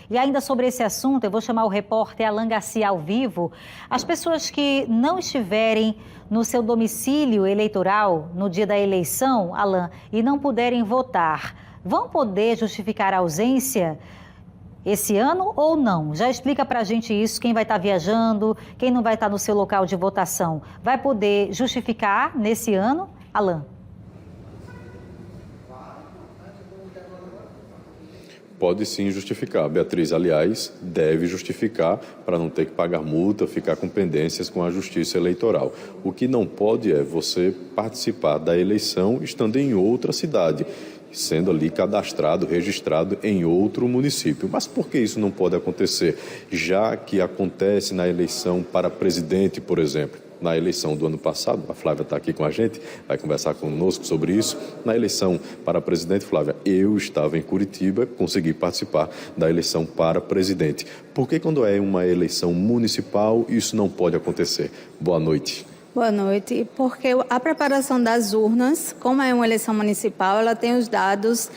E ainda sobre esse assunto, eu vou chamar o repórter Alan Garcia ao vivo. As pessoas que não estiverem no seu domicílio eleitoral no dia da eleição, Alan, e não puderem votar, vão poder justificar a ausência esse ano ou não? Já explica para a gente isso, quem vai estar viajando, quem não vai estar no seu local de votação. Vai poder justificar nesse ano, Alan? Pode sim justificar. Beatriz, aliás, deve justificar para não ter que pagar multa, ficar com pendências com a Justiça Eleitoral. O que não pode é você participar da eleição estando em outra cidade, sendo ali cadastrado, registrado em outro município. Mas por que isso não pode acontecer? Já que acontece na eleição para presidente, por exemplo. Na eleição do ano passado, a Flávia está aqui com a gente, vai conversar conosco sobre isso. Na eleição para presidente, Flávia, eu estava em Curitiba, consegui participar da eleição para presidente. Por que quando é uma eleição municipal isso não pode acontecer? Boa noite. Boa noite. Porque a preparação das urnas, como é uma eleição municipal, ela tem os dados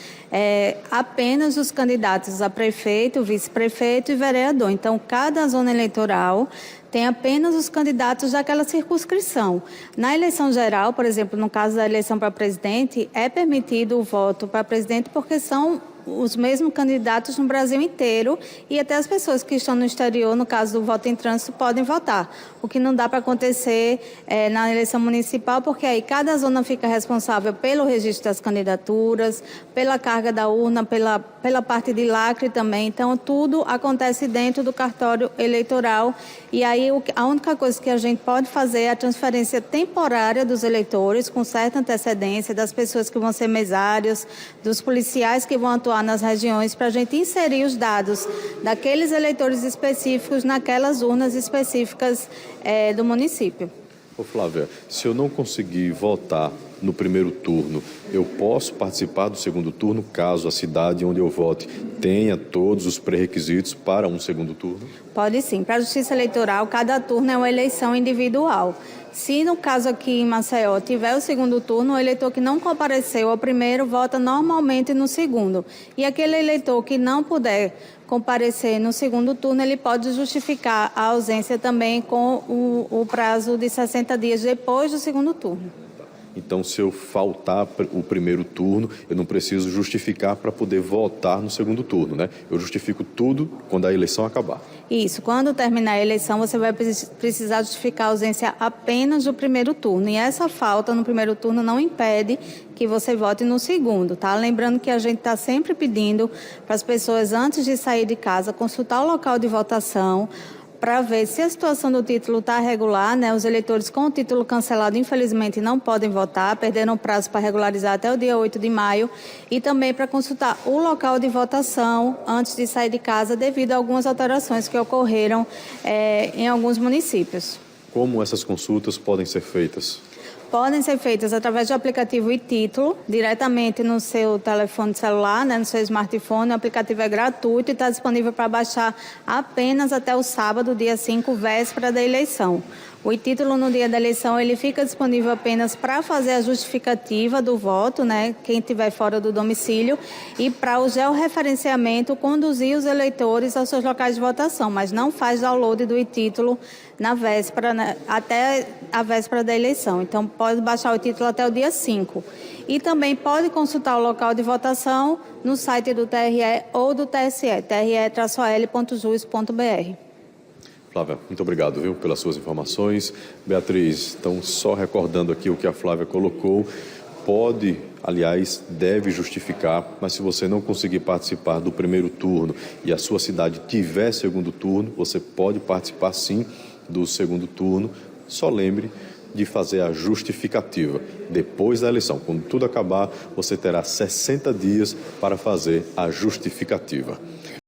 apenas dos candidatos a prefeito, vice-prefeito e vereador. Então, cada zona eleitoral tem apenas os candidatos daquela circunscrição. Na eleição geral, por exemplo, no caso da eleição para presidente, é permitido o voto para presidente porque são os mesmos candidatos no Brasil inteiro e até as pessoas que estão no exterior, no caso do voto em trânsito, podem votar. O que não dá para acontecer na eleição municipal, porque aí cada zona fica responsável pelo registro das candidaturas, pela carga da urna, pela parte de lacre também. Então, tudo acontece dentro do cartório eleitoral. E aí, a única coisa que a gente pode fazer é a transferência temporária dos eleitores, com certa antecedência, das pessoas que vão ser mesários, dos policiais que vão atuar nas regiões, para a gente inserir os dados daqueles eleitores específicos naquelas urnas específicas do município. Ô Flávia, se eu não conseguir votar no primeiro turno, eu posso participar do segundo turno, caso a cidade onde eu vote tenha todos os pré-requisitos para um segundo turno? Pode sim. Para a Justiça Eleitoral, cada turno é uma eleição individual. Se no caso aqui em Maceió tiver o segundo turno, o eleitor que não compareceu ao primeiro vota normalmente no segundo. E aquele eleitor que não puder comparecer no segundo turno, ele pode justificar a ausência também com o prazo de 60 dias depois do segundo turno. Então, se eu faltar o primeiro turno, eu não preciso justificar para poder votar no segundo turno, né? Eu justifico tudo quando a eleição acabar. Isso. Quando terminar a eleição, você vai precisar justificar a ausência apenas do primeiro turno. E essa falta no primeiro turno não impede que você vote no segundo, tá? Lembrando que a gente está sempre pedindo para as pessoas, antes de sair de casa, consultar o local de votação, para ver se a situação do título está regular, né? Os eleitores com o título cancelado, infelizmente, não podem votar, perderam o prazo para regularizar até o dia 8 de maio, e também para consultar o local de votação antes de sair de casa, devido a algumas alterações que ocorreram em alguns municípios. Como essas consultas podem ser feitas? Podem ser feitas através do aplicativo e-Título, diretamente no seu telefone celular, né, no seu smartphone. O aplicativo é gratuito e está disponível para baixar apenas até o sábado, dia 5, véspera da eleição. O e-Título, no dia da eleição, ele fica disponível apenas para fazer a justificativa do voto, né, quem estiver fora do domicílio, e para o georreferenciamento conduzir os eleitores aos seus locais de votação, mas não faz download do e-Título na véspera, né, até a véspera da eleição. Então, pode baixar o e-Título até o dia 5. E também pode consultar o local de votação no site do TRE ou do TSE, tre-al.jus.br. Flávia, muito obrigado, viu, pelas suas informações. Beatriz, então, só recordando aqui o que a Flávia colocou, pode, aliás, deve justificar, mas se você não conseguir participar do primeiro turno e a sua cidade tiver segundo turno, você pode participar sim do segundo turno. Só lembre de fazer a justificativa. Depois da eleição, quando tudo acabar, você terá 60 dias para fazer a justificativa.